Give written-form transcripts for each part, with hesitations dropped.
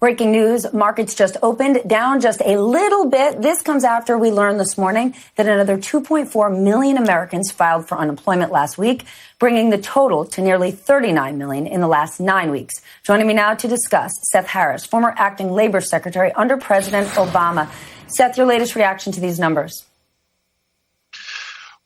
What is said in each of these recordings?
Breaking news, markets just opened down just a little bit. This comes after we learned this morning that another 2.4 million Americans filed for unemployment last week, bringing the total to nearly 39 million in the last 9 weeks. Joining me now to discuss, Seth Harris, former acting labor secretary under President Obama. Seth, your latest reaction to these numbers?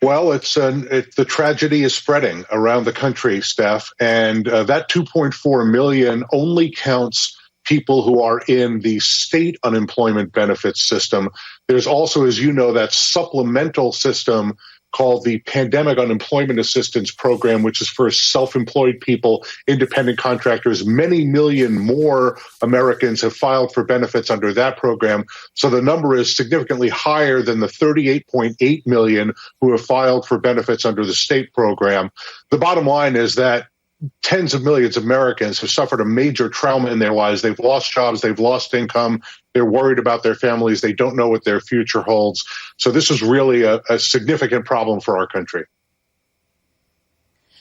Well, the tragedy is spreading around the country, Steph, and that 2.4 million only counts people who are in the state unemployment benefits system. There's also, as you know, that supplemental system called the Pandemic Unemployment Assistance Program, which is for self-employed people, independent contractors. Many million more Americans have filed for benefits under that program. So the number is significantly higher than the 38.8 million who have filed for benefits under the state program. The bottom line is that tens of millions of Americans have suffered a major trauma in their lives. They've lost jobs, they've lost income, they're worried about their families, they don't know what their future holds. So this is really a significant problem for our country.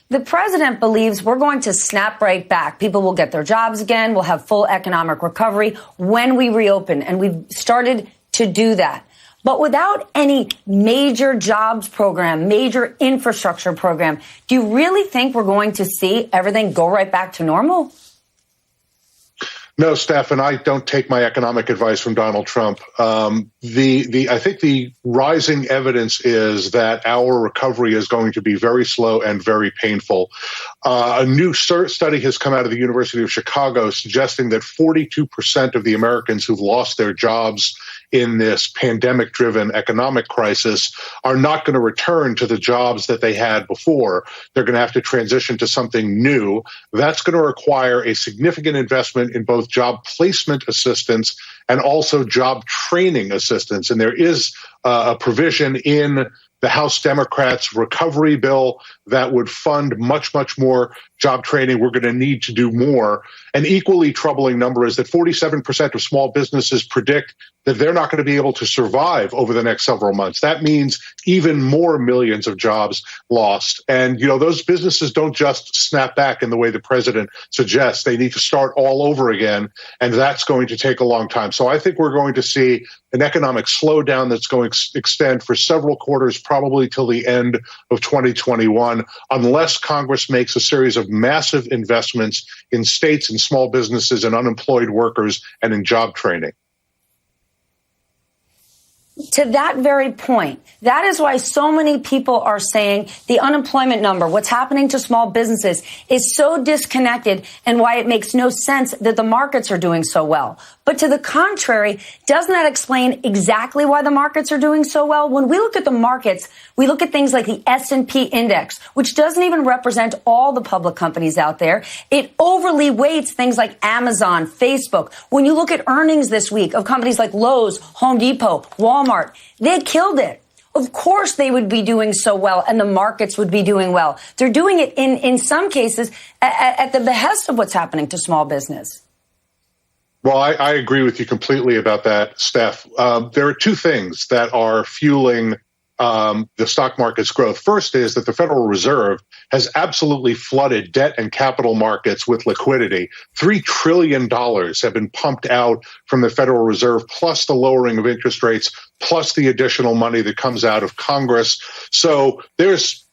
The president believes we're going to snap right back. People will get their jobs again. We'll have full economic recovery when we reopen. And we've started to do that. But without any major jobs program, major infrastructure program, do you really think we're going to see everything go right back to normal? No, Steph, and I don't take my economic advice from Donald Trump. I think the rising evidence is that our recovery is going to be very slow and very painful. A new study has come out of the University of Chicago suggesting that 42% of the Americans who've lost their jobs in this pandemic-driven economic crisis are not going to return to the jobs that they had before. They're going to have to transition to something new. That's going to require a significant investment in both job placement assistance and also job training assistance. And there is a provision in the House Democrats' recovery bill that would fund much, much more job training. We're going to need to do more. An equally troubling number is that 47% of small businesses predict that they're not going to be able to survive over the next several months. That means even more millions of jobs lost. And, those businesses don't just snap back in the way the president suggests. They need to start all over again, and that's going to take a long time. So I think we're going to see an economic slowdown that's going to extend for several quarters, probably till the end of 2021, unless Congress makes a series of massive investments in states and small businesses and unemployed workers and in job training. To that very point, that is why so many people are saying the unemployment number, what's happening to small businesses, is so disconnected, and why it makes no sense that the markets are doing so well. But to the contrary, doesn't that explain exactly why the markets are doing so well? When we look at the markets, we look at things like the S&P index, which doesn't even represent all the public companies out there. It overly weights things like Amazon, Facebook. When you look at earnings this week of companies like Lowe's, Home Depot, Walmart, they killed it. Of course they would be doing so well, and the markets would be doing well. They're doing it in some cases at the behest of what's happening to small business. Well, I agree with you completely about that, Steph. There are two things that are fueling the stock market's growth. First is that the Federal Reserve has absolutely flooded debt and capital markets with liquidity. $3 trillion have been pumped out from the Federal Reserve, plus the lowering of interest rates, plus the additional money that comes out of Congress. So there's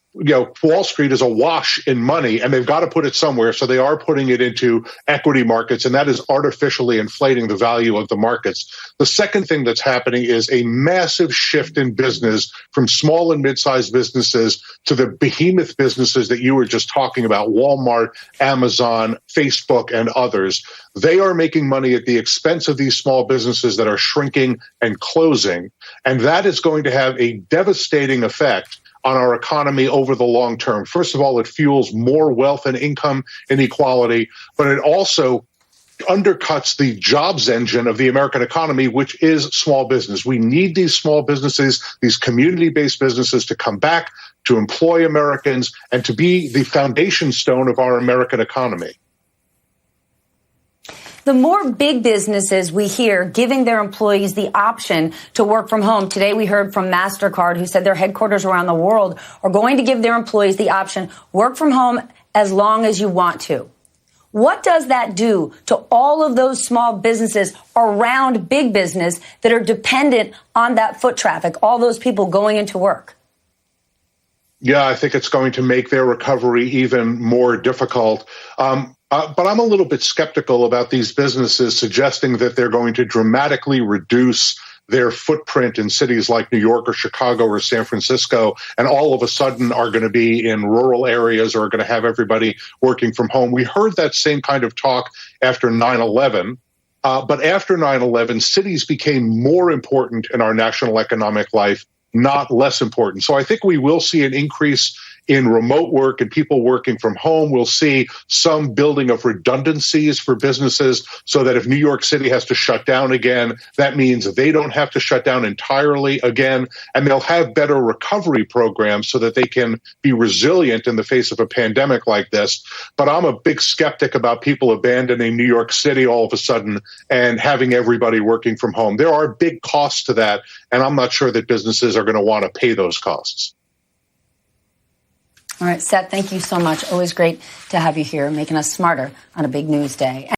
Wall Street is awash in money, and they've got to put it somewhere. So they are putting it into equity markets, and that is artificially inflating the value of the markets. The second thing that's happening is a massive shift in business from small and mid-sized businesses to the behemoth businesses that you were just talking about, Walmart, Amazon, Facebook, and others. They are making money at the expense of these small businesses that are shrinking and closing, and that is going to have a devastating effect on our economy over the long term. First of all, it fuels more wealth and income inequality, but it also undercuts the jobs engine of the American economy, which is small business. We need these small businesses, these community-based businesses, to come back, to employ Americans, and to be the foundation stone of our American economy. The more big businesses we hear giving their employees the option to work from home. Today we heard from MasterCard, who said their headquarters around the world are going to give their employees the option, work from home as long as you want to. What does that do to all of those small businesses around big business that are dependent on that foot traffic, all those people going into work? Yeah, I think it's going to make their recovery even more difficult. But I'm a little bit skeptical about these businesses suggesting that they're going to dramatically reduce their footprint in cities like New York or Chicago or San Francisco, and all of a sudden are going to be in rural areas or are going to have everybody working from home. We heard that same kind of talk after 9/11. But after 9/11, cities became more important in our national economic life, not less important. So I think we will see an increase in remote work and people working from home. We'll see some building of redundancies for businesses so that if New York City has to shut down again, that means they don't have to shut down entirely again. And they'll have better recovery programs so that they can be resilient in the face of a pandemic like this. But I'm a big skeptic about people abandoning New York City all of a sudden and having everybody working from home. There are big costs to that, and I'm not sure that businesses are going to want to pay those costs. All right, Seth, thank you so much. Always great to have you here, making us smarter on a big news day.